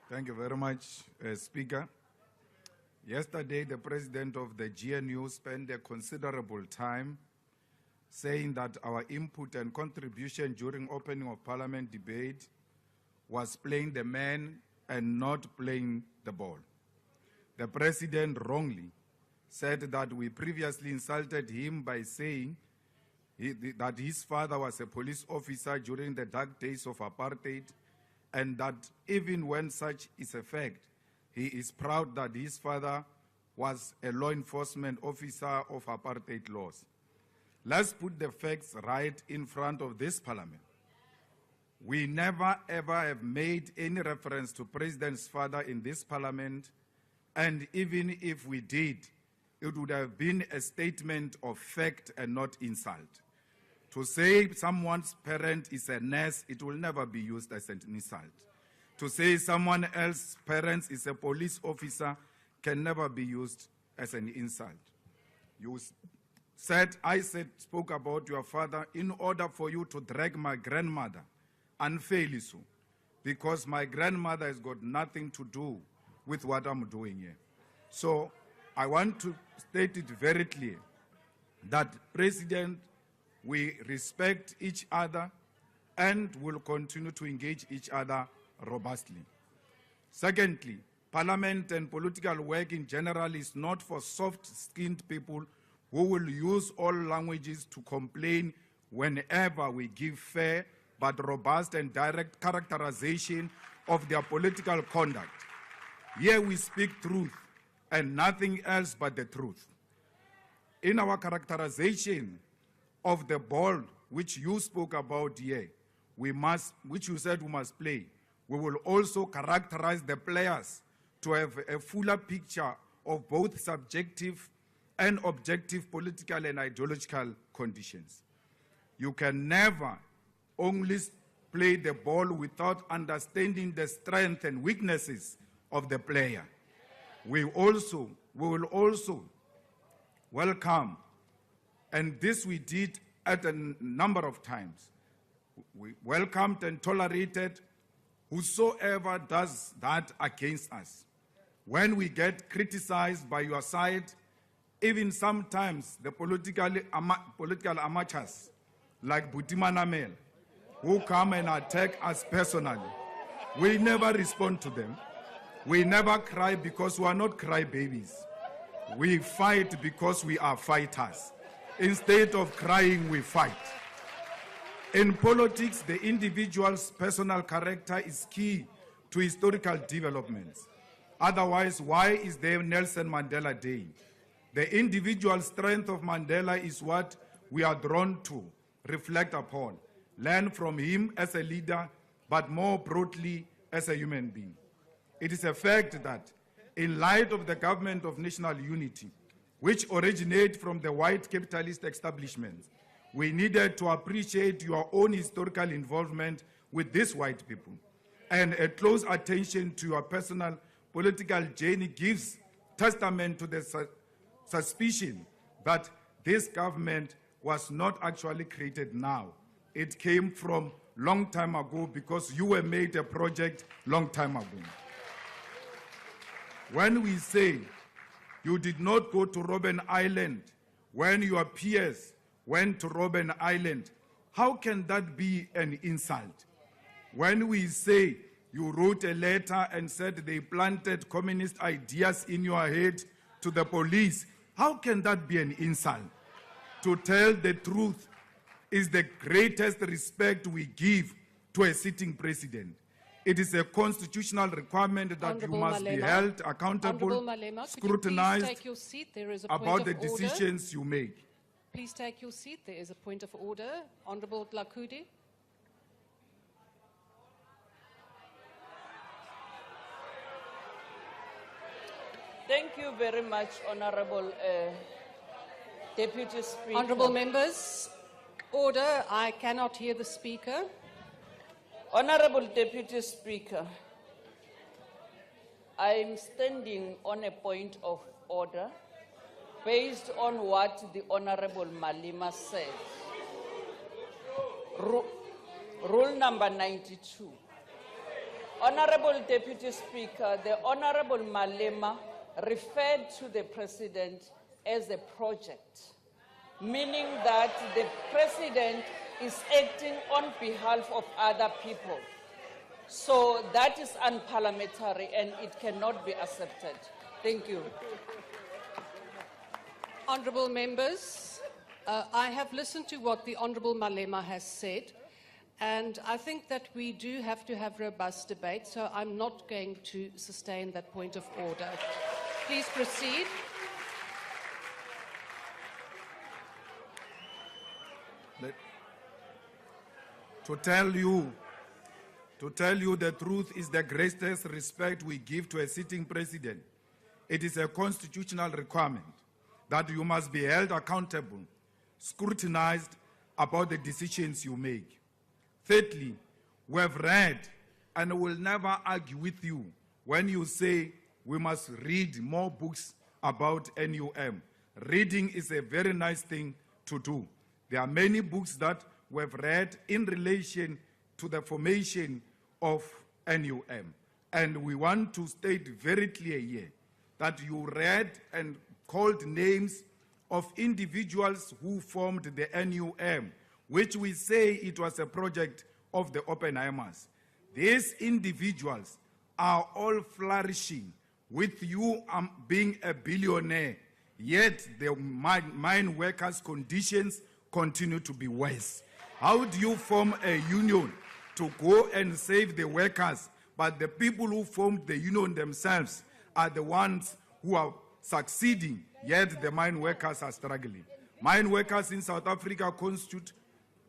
Thank you very much, Speaker. Yesterday, the president of the GNU spent a considerable time saying that our input and contribution during opening of Parliament debate was playing the man and not playing the ball. The president wrongly said that we previously insulted him by saying that his father was a police officer during the dark days of apartheid, and that even when such is a fact, he is proud that his father was a law enforcement officer of apartheid laws. Let's put the facts right in front of this Parliament. We never ever have made any reference to President's father in this Parliament, and even if we did, it would have been a statement of fact and not insult. To say someone's parent is a nurse, it will never be used as an insult. To say someone else's parent is a police officer can never be used as an insult. You spoke about your father in order for you to drag my grandmother unfairly so, because my grandmother has got nothing to do with what I'm doing here. So I want to state it very clear that, President, we respect each other and will continue to engage each other robustly. Secondly, Parliament and political work in general is not for soft-skinned people who will use all languages to complain whenever we give fair but robust and direct characterization of their political conduct. Here we speak truth and nothing else but the truth. In our characterization of the ball which you spoke about here, which you said we must play, we will also characterize the players to have a fuller picture of both subjective and objective political and ideological conditions. You can never only play the ball without understanding the strengths and weaknesses of the player. We will also welcome, and this we did at a number of times, we welcomed and tolerated whosoever does that against us. When we get criticized by your side, even sometimes the political amateurs like Butimana Mel, who come and attack us personally, we never respond to them. We never cry because we are not crybabies. We fight because we are fighters. Instead of crying, we fight. In politics, the individual's personal character is key to historical developments. Otherwise, why is there Nelson Mandela Day? The individual strength of Mandela is what we are drawn to reflect upon, learn from him as a leader, but more broadly as a human being. It is a fact that in light of the government of national unity, which originate from the white capitalist establishments, we needed to appreciate your own historical involvement with these white people. And a close attention to your personal political journey gives testament to the suspicion that this government was not actually created now. It came from long time ago because you were made a project long time ago. When we say you did not go to Robben Island when your peers went to Robben Island, how can that be an insult? When we say you wrote a letter and said they planted communist ideas in your head to the police, how can that be an insult? To tell the truth is the greatest respect we give to a sitting president. It is a constitutional requirement that you must be held accountable, scrutinized about the decisions you make. Please take your seat. There is a point of order. Honourable Dlakudi. Thank you very much, Honourable Deputy Speaker. Honourable members, order. I cannot hear the Speaker. Honourable Deputy Speaker, I am standing on a point of order based on what the Honourable Malema said. Rule number 92. Honorable Deputy Speaker, the Honorable Malema referred to the President as a project, meaning that the President is acting on behalf of other people. So that is unparliamentary and it cannot be accepted. Thank you. Honourable members, I have listened to what the Honourable Malema has said, and I think that we do have to have robust debate, so I'm not going to sustain that point of order. Please proceed. To tell you the truth is the greatest respect we give to a sitting president. It is a constitutional requirement that you must be held accountable, scrutinized about the decisions you make. Thirdly, we have read and will never argue with you when you say we must read more books about NUM. Reading is a very nice thing to do. There are many books that we have read in relation to the formation of NUM. And we want to state very clear here that you read and called names of individuals who formed the NUM, which we say it was a project of the Oppenheimers. These individuals are all flourishing, with you being a billionaire, yet the mine workers' conditions continue to be worse. How do you form a union to go and save the workers, but the people who formed the union themselves are the ones who are succeeding, yet the mine workers are struggling? Mine workers in South Africa constitute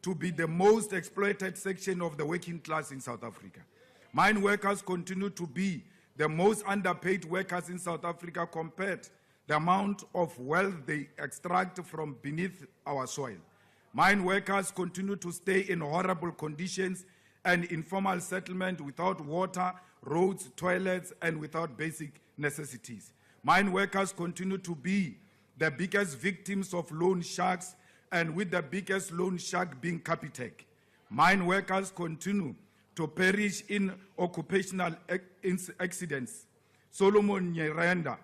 to be the most exploited section of the working class in South Africa. Mine workers continue to be the most underpaid workers in South Africa compared the amount of wealth they extract from beneath our soil. Mine workers continue to stay in horrible conditions and informal settlement without water, roads, toilets, and without basic necessities. Mine workers continue to be the biggest victims of loan sharks, and with the biggest loan shark being Capitec. Mine workers continue to perish in occupational accidents. Solomon Nyerenda,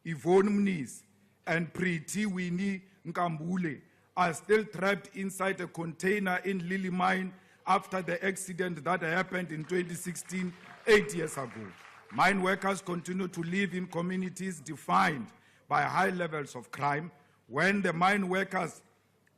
Yvonne Mniz, and Priti Winnie Nkambule are still trapped inside a container in Lily Mine after the accident that happened in 2016, 8 years ago. Mine workers continue to live in communities defined by high levels of crime. When the mine workers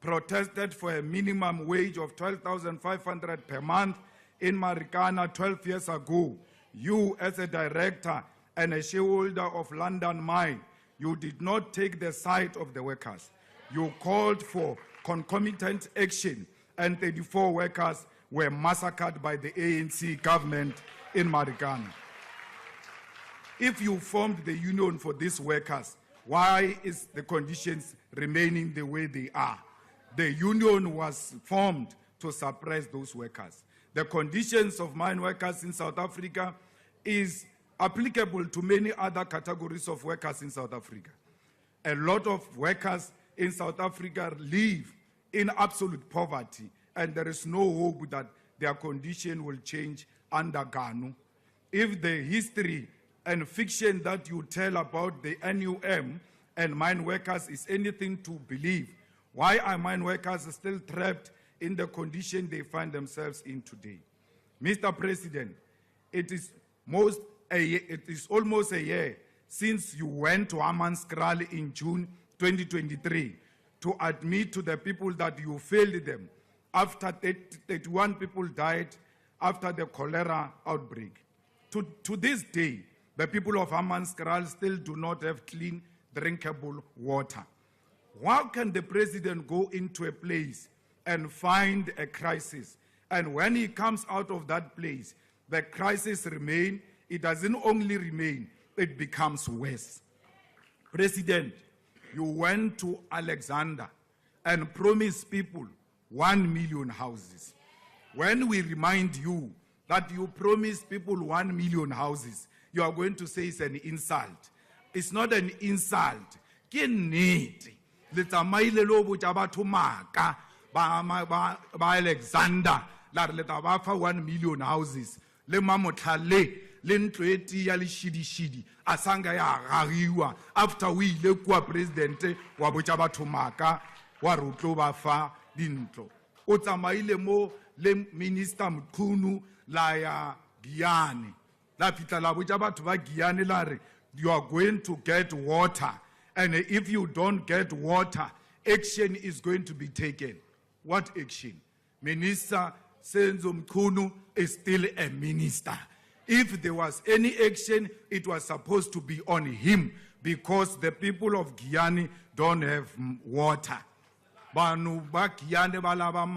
protested for a minimum wage of 12,500 per month in Marikana 12 years ago, you as a director and a shareholder of London Mine, you did not take the side of the workers. You called for concomitant action, and 34 workers were massacred by the ANC government in Marikana. If you formed the union for these workers, why is the conditions remaining the way they are? The union was formed to suppress those workers. The conditions of mine workers in South Africa is applicable to many other categories of workers in South Africa. A lot of workers in South Africa live in absolute poverty, and there is no hope that their condition will change under GANU. If the history and fiction that you tell about the NUM and mine workers is anything to believe, why are mine workers still trapped in the condition they find themselves in today? Mr. President, it is almost a year since you went to Hammanskraal in June 2023 to admit to the people that you failed them after 31 people died after the cholera outbreak. To this day, the people of Hammanskraal still do not have clean, drinkable water. How can the president go into a place and find a crisis, and when he comes out of that place, the crisis remains? It doesn't only remain, it becomes worse. President, you went to Alexander and promised people 1 million houses. When we remind you that you promised people 1 million houses, you are going to say it's an insult. It's not an insult. Ke nnete. Le tsamaile lo botsa batho maka ba Alexander la re le tla ba fa 1 million houses. le mamotlhale le ntlo e tia le shidi a sanga ya gagiwa after we ile kwa president wa botsa batho maka wa rutlo ba fa dintlo o tsamaile mo le minister Mkhunu la ya Giyane la fitla la botsa batho ba Giyane la re you are going to get water, and if you don't get water, action is going to be taken. What action? Minister Senzo Mkhunu is still a minister. If there was any action, it was supposed to be on him because the people of Giyane don't have water. Banu ba Giyane balaba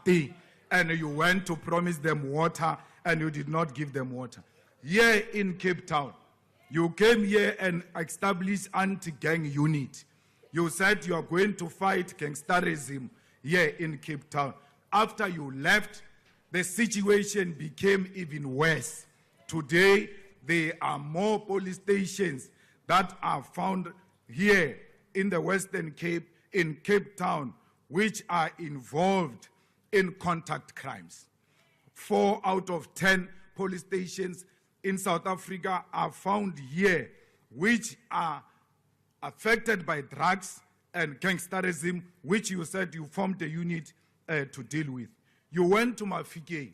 mate, and you went to promise them water and you did not give them water. Here in Cape Town, you came here and established anti-gang unit. You said you are going to fight gangsterism here in Cape Town. After you left, the situation became even worse. Today, there are more police stations that are found here in the Western Cape, in Cape Town, which are involved in contact crimes. 4 out of 10 police stations in South Africa are found here, which are affected by drugs and gangsterism, which you said you formed a unit to deal with. You went to Mafike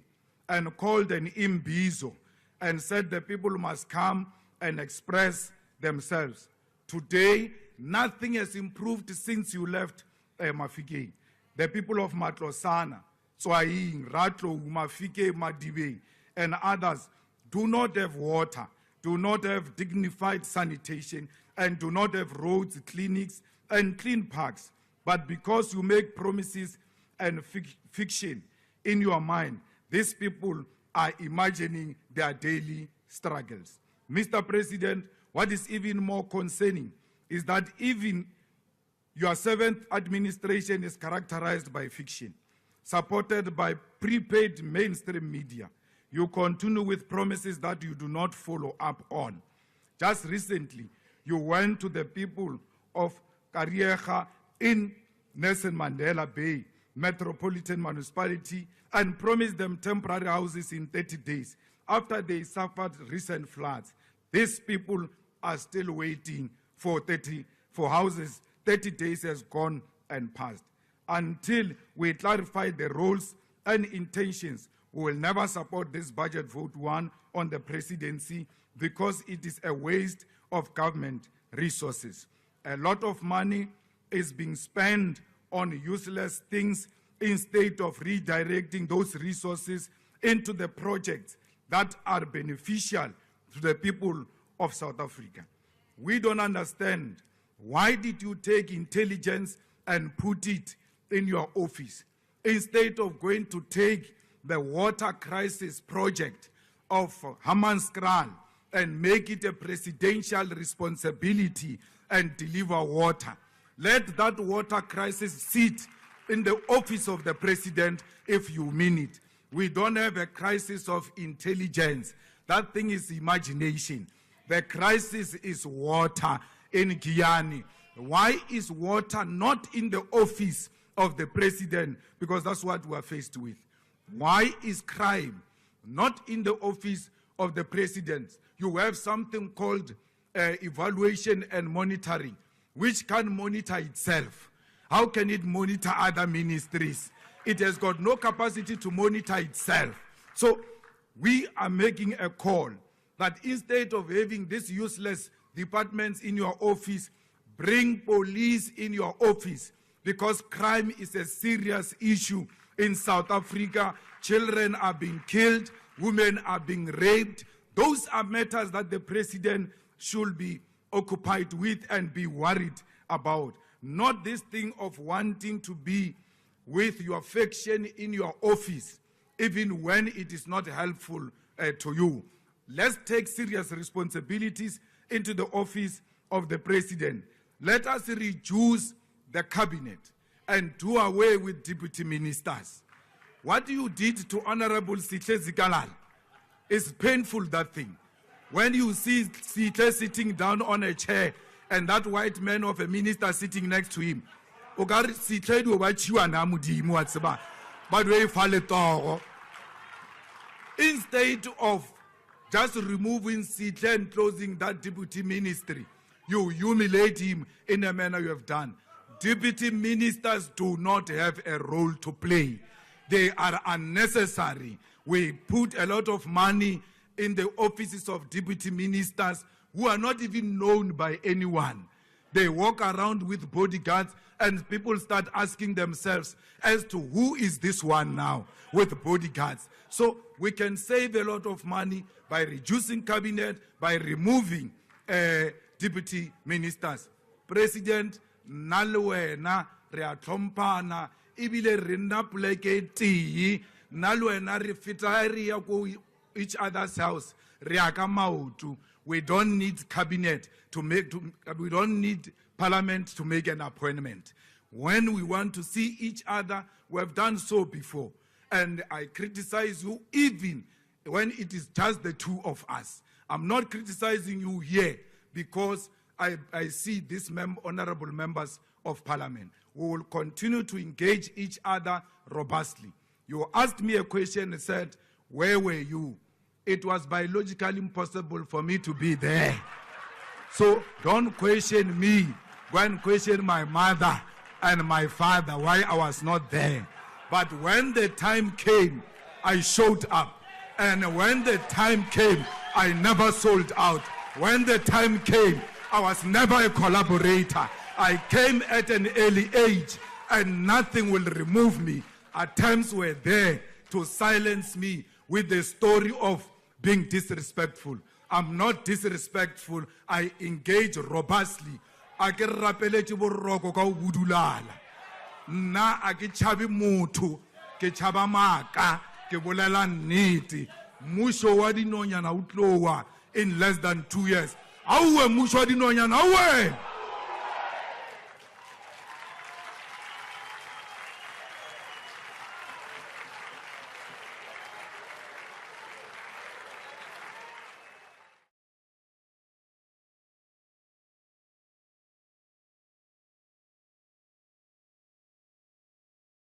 and called an imbizo and said the people must come and express themselves. Today, nothing has improved since you left Mafike. The people of Matlosana, Tswaing, Ratlo, Mafike, Madibe, and others do not have water, do not have dignified sanitation, and do not have roads, clinics, and clean parks. But because you make promises and fiction in your mind, these people are imagining their daily struggles. Mr. President, what is even more concerning is that even your 7th administration is characterized by fiction, supported by prepaid mainstream media. You continue with promises that you do not follow up on. Just recently, you went to the people of Kariega in Nelson Mandela Bay Metropolitan Municipality and promised them temporary houses in 30 days after they suffered recent floods. These people are still waiting for houses. 30 days has gone and passed. Until we clarify the roles and intentions, we will never support this budget vote 1 on the presidency because it is a waste of government resources. A lot of money is being spent on useless things instead of redirecting those resources into the projects that are beneficial to the people of South Africa. We don't understand why did you take intelligence and put it in your office instead of going to take the water crisis project of Hammanskraal and make it a presidential responsibility and deliver water. Let that water crisis sit in the office of the president if you mean it. We don't have a crisis of intelligence. That thing is imagination. The crisis is water in Giyane. Why is water not in the office of the president? Because that's what we are faced with. Why is crime not in the office of the president? You have something called evaluation and monitoring, which can monitor itself. How can it monitor other ministries? It has got no capacity to monitor itself. So we are making a call that instead of having these useless departments in your office, bring police in your office, because crime is a serious issue in South Africa. Children are being killed, women are being raped. Those are matters that the president should be occupied with and be worried about. Not this thing of wanting to be with your faction in your office, even when it is not helpful to you. Let's take serious responsibilities into the office of the president. Let us reduce the cabinet and do away with deputy ministers. What you did to Honorable Sihle Zikalala is painful, that thing. When you see Sihle sitting down on a chair and that white man of a minister sitting next to him, but we Instead of just removing Sihle and closing that deputy ministry, you humiliate him in a manner you have done. Deputy ministers do not have a role to play. They are unnecessary. We put a lot of money in the offices of deputy ministers who are not even known by anyone. They walk around with bodyguards and people start asking themselves as to who is this one now with bodyguards. So we can save a lot of money by reducing cabinet, by removing deputy ministers. President, nalwena reatlompana ibile rinna pleke ti nalwena refitaria go each other's house reaka mautu. We don't need cabinet we don't need parliament to make an appointment. When we want to see each other, we have done so before. And I criticize you even when it is just the two of us. I'm not criticizing you here because I see these honorable members of parliament. We will continue to engage each other robustly. You asked me a question and said, where were you? It was biologically impossible for me to be there. So don't question me. Go and question my mother and my father why I was not there. But when the time came, I showed up. And when the time came, I never sold out. When the time came, I was never a collaborator. I came at an early age and nothing will remove me. Attempts were there to silence me with the story of being disrespectful. I'm not disrespectful. I engage robustly. A ke rapeletse boroko ka o budulala. Nna a ke tshabe motho, ke tshaba maka, ke bolela nnete. Mmuso wa dinonyana o tlowa in less than 2 years. Auwe mmuso wa dinonyana, auwe!